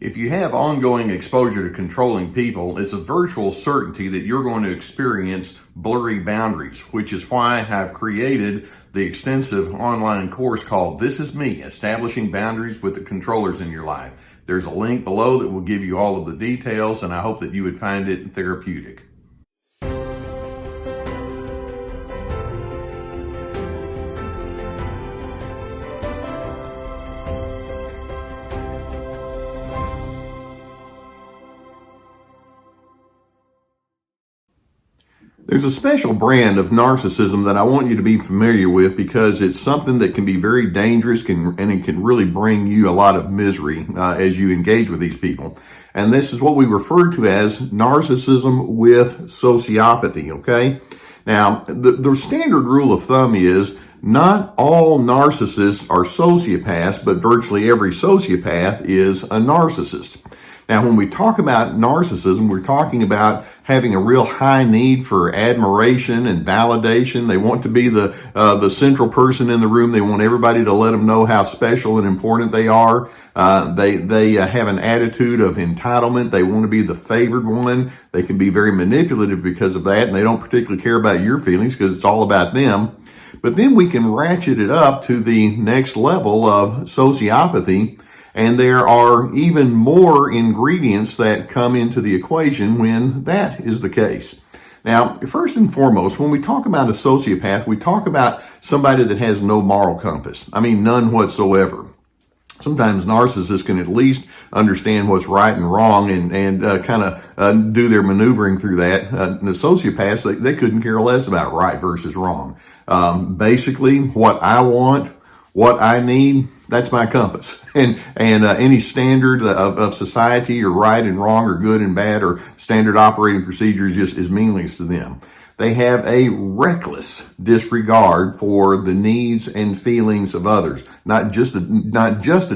If you have ongoing exposure to controlling people, it's a virtual certainty that you're going to experience blurry boundaries, which is why I've created the extensive online course called This Is Me, Establishing Boundaries with the Controllers in Your Life. There's a link below that will give you all of the details, and I hope that you would find it therapeutic. There's a special brand of narcissism that I want you to be familiar with because it's something that can be very dangerous and it can really bring you a lot of misery as you engage with these people. And this is what we refer to as narcissism with sociopathy, okay? Now, the standard rule of thumb is not all narcissists are sociopaths, but virtually every sociopath is a narcissist. Now, when we talk about narcissism, we're talking about having a real high need for admiration and validation. They want to be the central person in the room. They want everybody to let them know how special and important they are. They have an attitude of entitlement. They want to be the favored one. They can be very manipulative because of that, and they don't particularly care about your feelings because it's all about them. But then we can ratchet it up to the next level of sociopathy. And there are even more ingredients that come into the equation when that is the case. Now, first and foremost, when we talk about a sociopath, we talk about somebody that has no moral compass. I mean, none whatsoever. Sometimes narcissists can at least understand what's right and wrong and kind of do their maneuvering through that. The sociopaths, they couldn't care less about right versus wrong. Basically, what I want, what I need, that's my compass. And any standard of society or right and wrong or good and bad or standard operating procedures just is meaningless to them. They have a reckless disregard for the needs and feelings of others. Not just a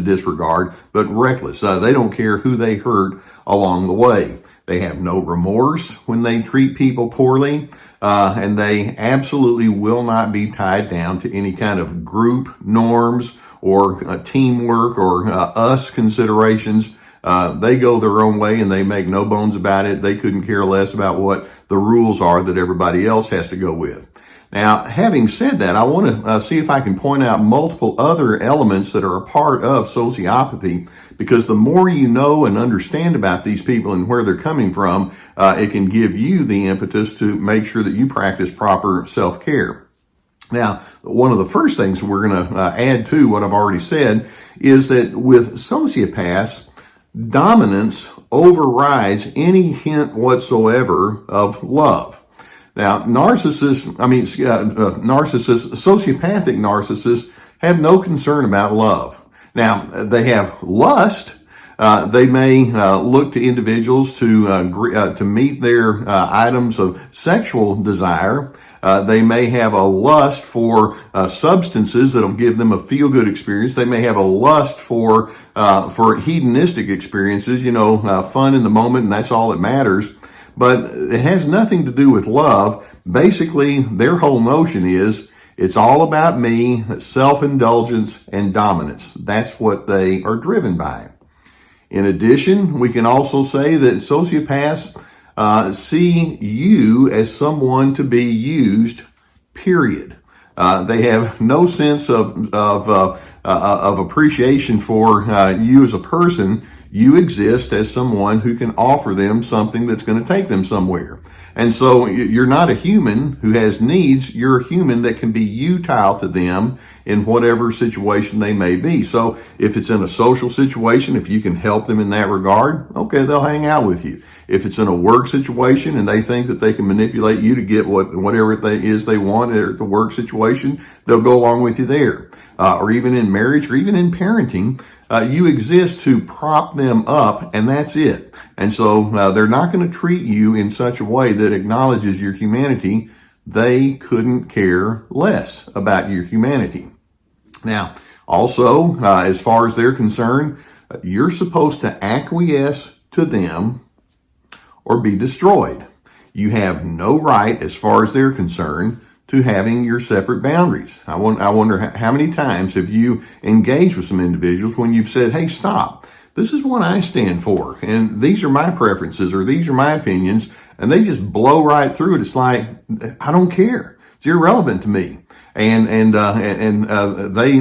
disregard, but reckless. They don't care who they hurt along the way. They have no remorse when they treat people poorly, and they absolutely will not be tied down to any kind of group norms or teamwork or us considerations. They go their own way and they make no bones about it. They couldn't care less about what the rules are that everybody else has to go with. Now, having said that, I want to see if I can point out multiple other elements that are a part of sociopathy, because the more you know and understand about these people and where they're coming from, it can give you the impetus to make sure that you practice proper self-care. Now, one of the first things we're going to add to what I've already said is that with sociopaths, dominance overrides any hint whatsoever of love. Now, sociopathic narcissists have no concern about love. Now, they have lust. They may look to individuals to meet their items of sexual desire. They may have a lust for substances that'll give them a feel-good experience. They may have a lust for hedonistic experiences, fun in the moment, and that's all that matters. But it has nothing to do with love. Basically, their whole notion is it's all about me, self-indulgence, and dominance. That's what they are driven by. In addition, we can also say that sociopaths see you as someone to be used, period. They have no sense of appreciation for you as a person. You exist as someone who can offer them something that's going to take them somewhere. And so you're not a human who has needs. You're a human that can be utile to them in whatever situation they may be. So if it's in a social situation, if you can help them in that regard, okay, they'll hang out with you. If it's in a work situation and they think that they can manipulate you to get whatever it is they want at the work situation, they'll go along with you there. Or even in marriage or even in parenting, you exist to prop them up, and that's it. And so they're not going to treat you in such a way that acknowledges your humanity. They couldn't care less about your humanity. Now, also, as far as they're concerned, you're supposed to acquiesce to them or be destroyed. You have no right, as far as they're concerned, to having your separate boundaries. I wonder how many times have you engaged with some individuals when you've said, hey, stop. This is what I stand for, and these are my preferences, or these are my opinions, and they just blow right through it. It's like, I don't care. It's irrelevant to me. And they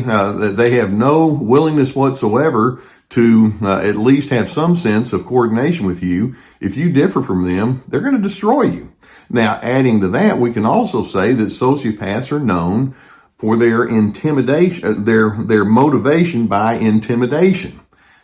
have no willingness whatsoever to at least have some sense of coordination with you. If you differ from them, they're going to destroy you. Now, adding to that, we can also say that sociopaths are known for their intimidation, their motivation by intimidation.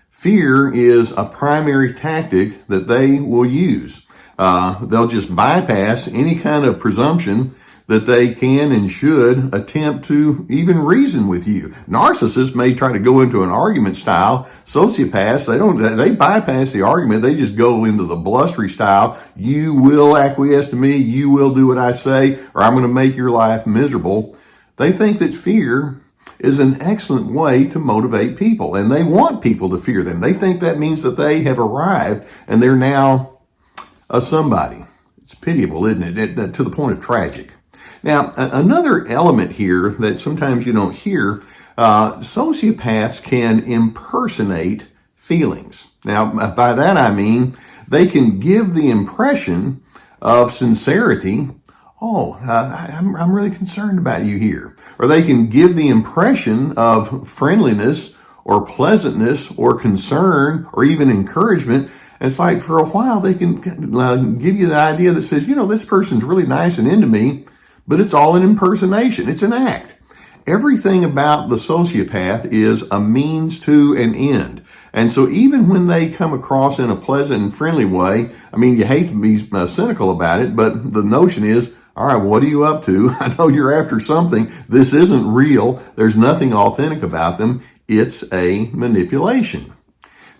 Fear is a primary tactic that they will use. They'll just bypass any kind of presumption that they can and should attempt to even reason with you. Narcissists may try to go into an argument style. Sociopaths, they bypass the argument. They just go into the blustery style. You will acquiesce to me. You will do what I say, or I'm going to make your life miserable. They think that fear is an excellent way to motivate people, and they want people to fear them. They think that means that they have arrived and they're now a somebody. It's pitiable, isn't it? To the point of tragic. Now, another element here that sometimes you don't hear, sociopaths can impersonate feelings. Now, by that I mean they can give the impression of sincerity. Oh, I'm really concerned about you here. Or they can give the impression of friendliness or pleasantness or concern or even encouragement. It's like for a while they can give you the idea that says, this person's really nice and into me, but it's all an impersonation. It's an act. Everything about the sociopath is a means to an end. And so even when they come across in a pleasant and friendly way, you hate to be cynical about it, but the notion is, all right, what are you up to? I know you're after something. This isn't real. There's nothing authentic about them. It's a manipulation.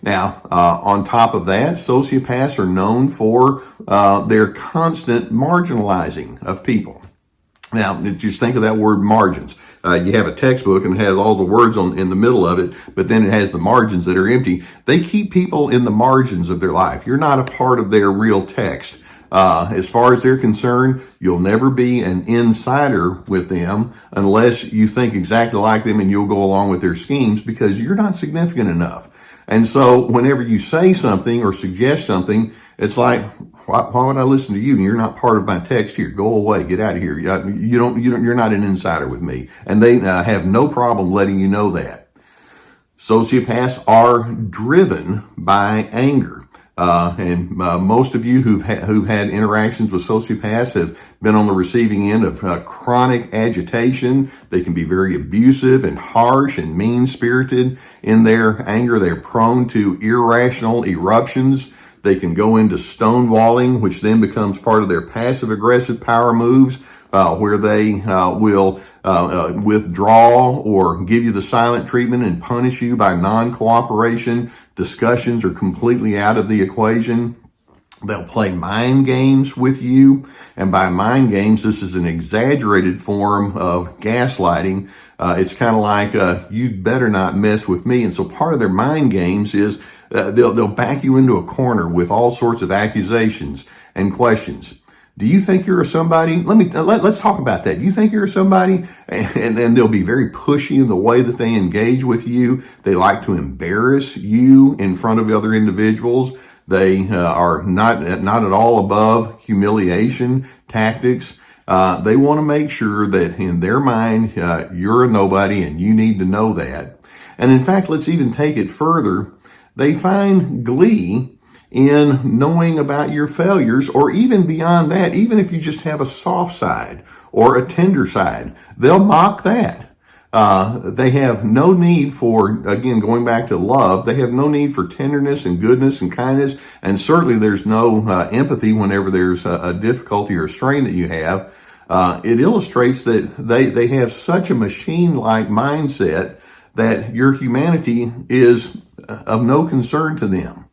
Now, on top of that, sociopaths are known for their constant marginalizing of people. Now, just think of that word margins. You have a textbook and it has all the words in the middle of it, but then it has the margins that are empty. They keep people in the margins of their life. You're not a part of their real text. As far as they're concerned, you'll never be an insider with them unless you think exactly like them and you'll go along with their schemes because you're not significant enough. And so whenever you say something or suggest something, it's like, why would I listen to you? You're not part of my text here. Go away. Get out of here. You're not an insider with me. And they have no problem letting you know that. Sociopaths are driven by anger. Most of you who've had interactions with sociopaths have been on the receiving end of chronic agitation. They can be very abusive and harsh and mean-spirited in their anger. They're prone to irrational eruptions. They can go into stonewalling, which then becomes part of their passive-aggressive power moves, where they will withdraw or give you the silent treatment and punish you by non-cooperation. Discussions are completely out of the equation. They'll play mind games with you. And by mind games, this is an exaggerated form of gaslighting. It's kind of like, you'd better not mess with me. And so part of their mind games is they'll back you into a corner with all sorts of accusations and questions. Do you think you're a somebody? Let's talk about that. Do you think you're a somebody? And then they'll be very pushy in the way that they engage with you. They like to embarrass you in front of other individuals. They are not at all above humiliation tactics. They want to make sure that in their mind, you're a nobody and you need to know that. And in fact, let's even take it further. They find glee in knowing about your failures, or even beyond that, even if you just have a soft side or a tender side, they'll mock that. They have no need for, again, going back to love, they have no need for tenderness and goodness and kindness, and certainly there's no empathy whenever there's a difficulty or strain that you have. It illustrates that they have such a machine-like mindset that your humanity is of no concern to them.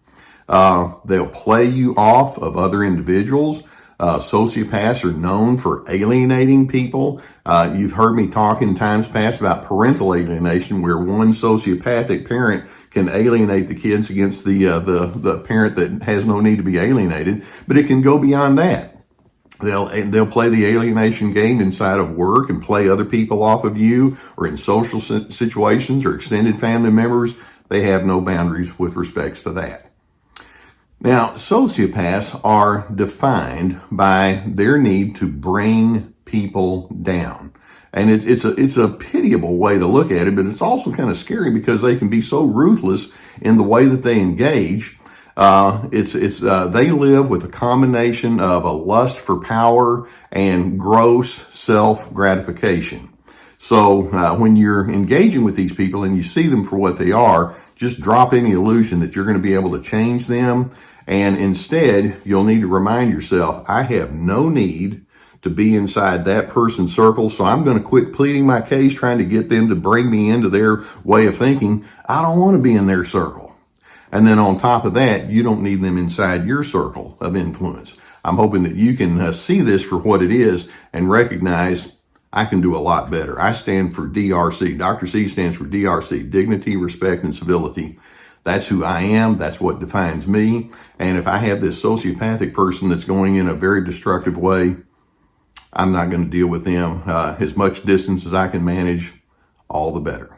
They'll play you off of other individuals. Sociopaths are known for alienating people. You've heard me talk in times past about parental alienation, where one sociopathic parent can alienate the kids against the parent that has no need to be alienated. But it can go beyond that. They'll play the alienation game inside of work and play other people off of you, or in social situations or extended family members. They have no boundaries with respects to that. Now, sociopaths are defined by their need to bring people down. And it's a pitiable way to look at it, but it's also kind of scary because they can be so ruthless in the way that they engage. They live with a combination of a lust for power and gross self-gratification. So when you're engaging with these people and you see them for what they are, just drop any illusion that you're going to be able to change them. And instead, you'll need to remind yourself, I have no need to be inside that person's circle, so I'm going to quit pleading my case, trying to get them to bring me into their way of thinking. I don't want to be in their circle. And then on top of that, you don't need them inside your circle of influence. I'm hoping that you can see this for what it is and recognize I can do a lot better. I stand for DRC. Dr. C stands for DRC, dignity, respect, and civility. That's who I am. That's what defines me. And if I have this sociopathic person that's going in a very destructive way, I'm not going to deal with them. As much distance as I can manage, all the better.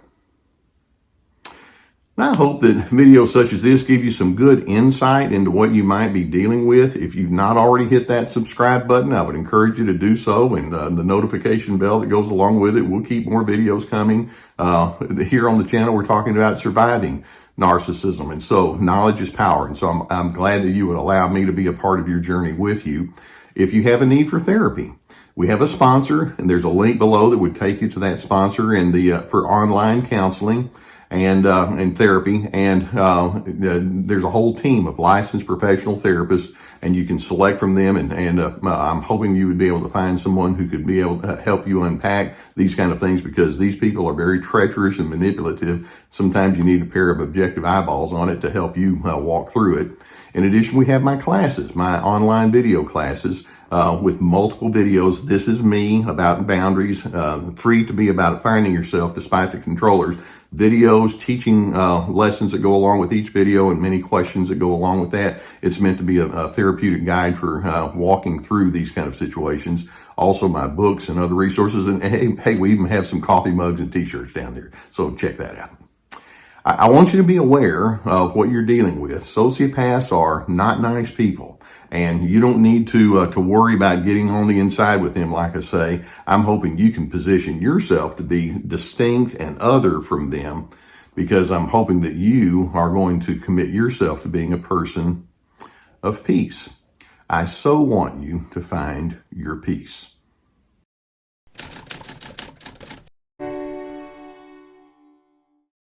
Now, I hope that videos such as this give you some good insight into what you might be dealing with. If you've not already hit that subscribe button, I would encourage you to do so, and the notification bell that goes along with it. We'll keep more videos coming. Here on the channel, we're talking about surviving narcissism, and so knowledge is power. And so I'm glad that you would allow me to be a part of your journey with you. If you have a need for therapy, we have a sponsor, and there's a link below that would take you to that sponsor and for online counseling and therapy. And there's a whole team of licensed professional therapists, and you can select from them. And I'm hoping you would be able to find someone who could be able to help you unpack these kind of things, because these people are very treacherous and manipulative. Sometimes you need a pair of objective eyeballs on it to help you walk through it. In addition, we have my classes, my online video classes with multiple videos. This is me about boundaries, free to be about finding yourself despite the controllers. Videos, teaching lessons that go along with each video, and many questions that go along with that. It's meant to be a therapeutic guide for walking through these kind of situations. Also, my books and other resources. And hey, we even have some coffee mugs and t-shirts down there. So check that out. I want you to be aware of what you're dealing with. Sociopaths are not nice people, and you don't need to worry about getting on the inside with them. Like I say, I'm hoping you can position yourself to be distinct and other from them, because I'm hoping that you are going to commit yourself to being a person of peace. I so want you to find your peace.